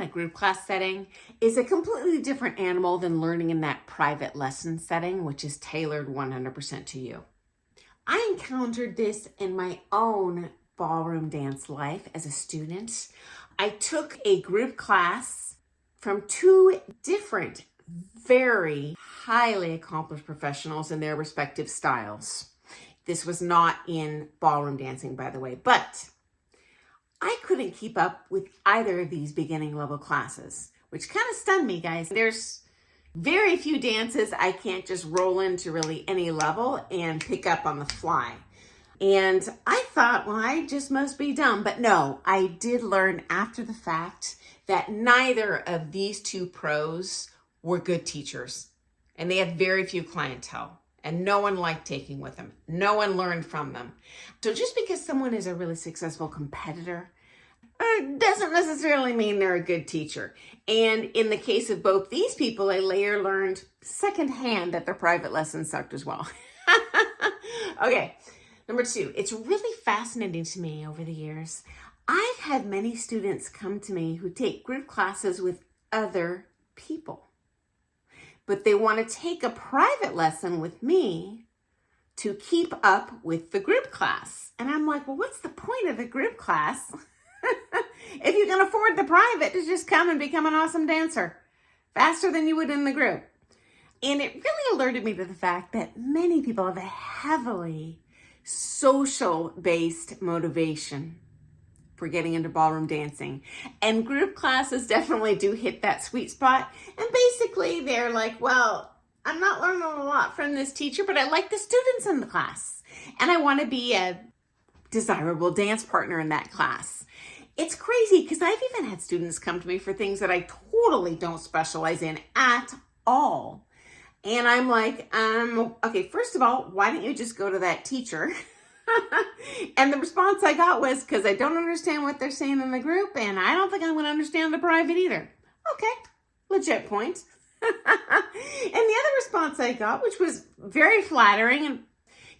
in a group class setting is a completely different animal than learning in that private lesson setting, which is tailored 100% to you. I encountered this in my own ballroom dance life as a student. I took a group class from two different, very highly accomplished professionals in their respective styles. This was not in ballroom dancing, by the way, but I couldn't keep up with either of these beginning level classes, which kind of stunned me, guys. There's very few dances I can't just roll into really any level and pick up on the fly. And I thought, well, I just must be dumb. But no, I did learn after the fact that neither of these two pros were good teachers. And they had very few clientele. And no one liked taking with them. No one learned from them. So just because someone is a really successful competitor doesn't necessarily mean they're a good teacher. And in the case of both these people, I later learned secondhand that their private lessons sucked as well. Okay, number two, it's really fascinating to me over the years. I've had many students come to me who take group classes with other people, but they want to take a private lesson with me to keep up with the group class. And I'm like, well, what's the point of the group class if you can afford the private to just come and become an awesome dancer faster than you would in the group? And it really alerted me to the fact that many people have a heavily social-based motivation for getting into ballroom dancing. And group classes definitely do hit that sweet spot. And basically they're like, well, I'm not learning a lot from this teacher, but I like the students in the class. And I want to be a desirable dance partner in that class. It's crazy because I've even had students come to me for things that I totally don't specialize in at all. And I'm like, okay, first of all, why don't you just go to that teacher? And the response I got was, because I don't understand what they're saying in the group, and I don't think I'm going to understand the private either. Okay, legit point. And the other response I got, which was very flattering, and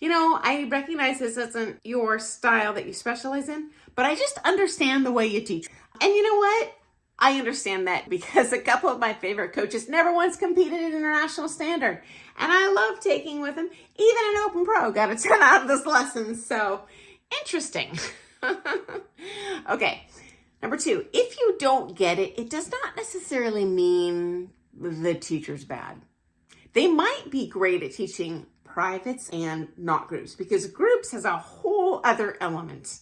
I recognize this isn't your style that you specialize in, but I just understand the way you teach. And you know what? I understand that because a couple of my favorite coaches never once competed at international standard. And I love taking with them. Even an open pro got a 10 out of this lesson. So interesting. Okay. Number two, if you don't get it, it does not necessarily mean the teacher's bad. They might be great at teaching privates and not groups, because groups has a whole other element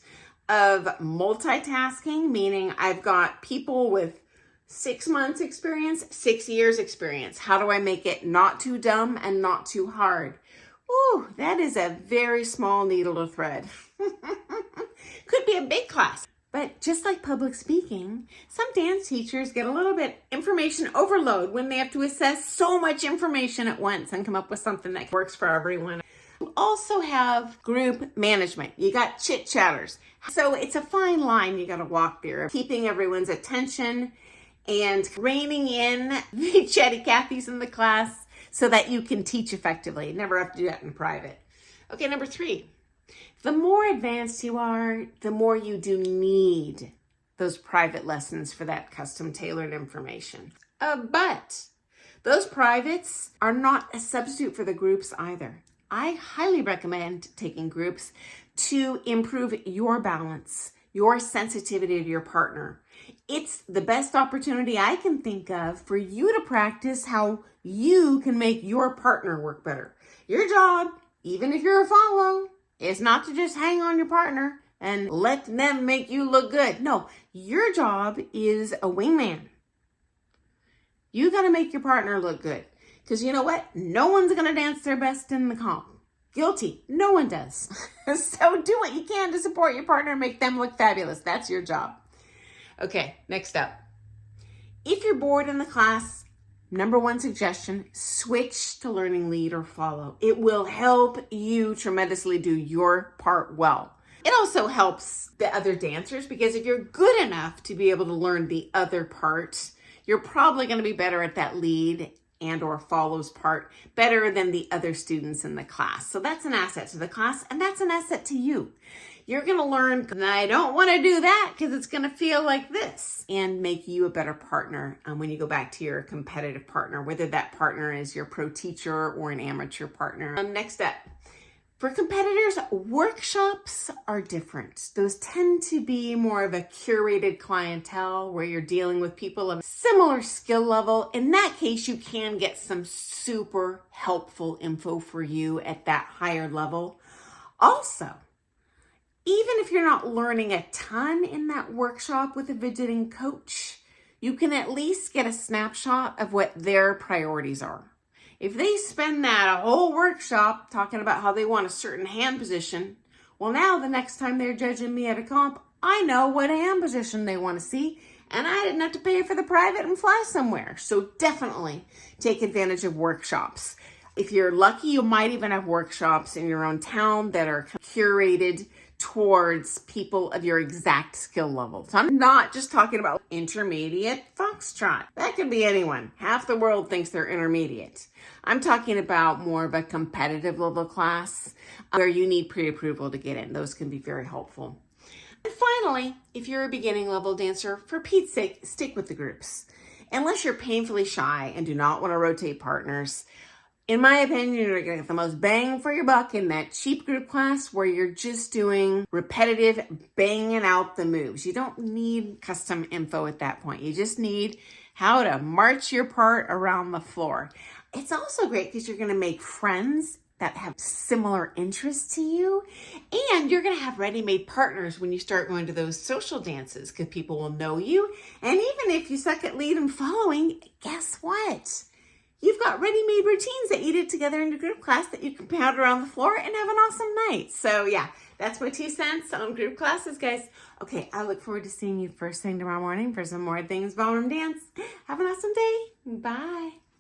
of multitasking, meaning I've got people with 6 months experience, 6 years experience. How do I make it not too dumb and not too hard? Ooh, that is a very small needle to thread. Could be a big class. But just like public speaking, some dance teachers get a little bit information overload when they have to assess so much information at once and come up with something that works for everyone. You also have group management. You got chit chatters. So it's a fine line you got to walk there, keeping everyone's attention and reining in the chatty Cathys in the class so that you can teach effectively. Never have to do that in private. Okay, number three. The more advanced you are, the more you do need those private lessons for that custom tailored information. But those privates are not a substitute for the groups either. I highly recommend taking groups to improve your balance, your sensitivity to your partner. It's the best opportunity I can think of for you to practice how you can make your partner work better. Your job, even if you're a follow, is not to just hang on your partner and let them make you look good. No, your job is a wingman. You got to make your partner look good. Because you know what? No one's going to dance their best in the comp. Guilty. No one does. So do what you can to support your partner and make them look fabulous. That's your job. Okay, next up. If you're bored in the class, number one suggestion, switch to learning lead or follow. It will help you tremendously do your part well. It also helps the other dancers because if you're good enough to be able to learn the other part, you're probably going to be better at that lead and or follows part better than the other students in the class. So that's an asset to the class and that's an asset to you. you're going to learn, I don't want to do that because it's going to feel like this, and make you a better partner when you go back to your competitive partner, whether that partner is your pro teacher or an amateur partner. Next step. For competitors, workshops are different. Those tend to be more of a curated clientele where you're dealing with people of similar skill level. In that case, you can get some super helpful info for you at that higher level. Also, even if you're not learning a ton in that workshop with a visiting coach, you can at least get a snapshot of what their priorities are. If they spend that whole workshop talking about how they want a certain hand position, well, now the next time they're judging me at a comp, I know what hand position they want to see, and I didn't have to pay for the private and fly somewhere. So definitely take advantage of workshops. If you're lucky, you might even have workshops in your own town that are curated towards people of your exact skill level. So I'm not just talking about intermediate foxtrot. That could be anyone. Half the world thinks they're intermediate. I'm talking about more of a competitive level class where you need pre-approval to get in. Those can be very helpful. And finally, if you're a beginning level dancer, for Pete's sake, stick with the groups. Unless you're painfully shy and do not want to rotate partners, in my opinion, you're going to get the most bang for your buck in that cheap group class where you're just doing repetitive banging out the moves. You don't need custom info at that point. You just need how to march your part around the floor. It's also great because you're going to make friends that have similar interests to you, and you're going to have ready-made partners when you start going to those social dances because people will know you. And even if you suck at lead and following, guess what? You've got ready-made routines that you did together in a group class that you can pound around the floor and have an awesome night. So yeah, that's my 2 cents on group classes, guys. Okay, I look forward to seeing you first thing tomorrow morning for some more things ballroom dance. Have an awesome day. Bye.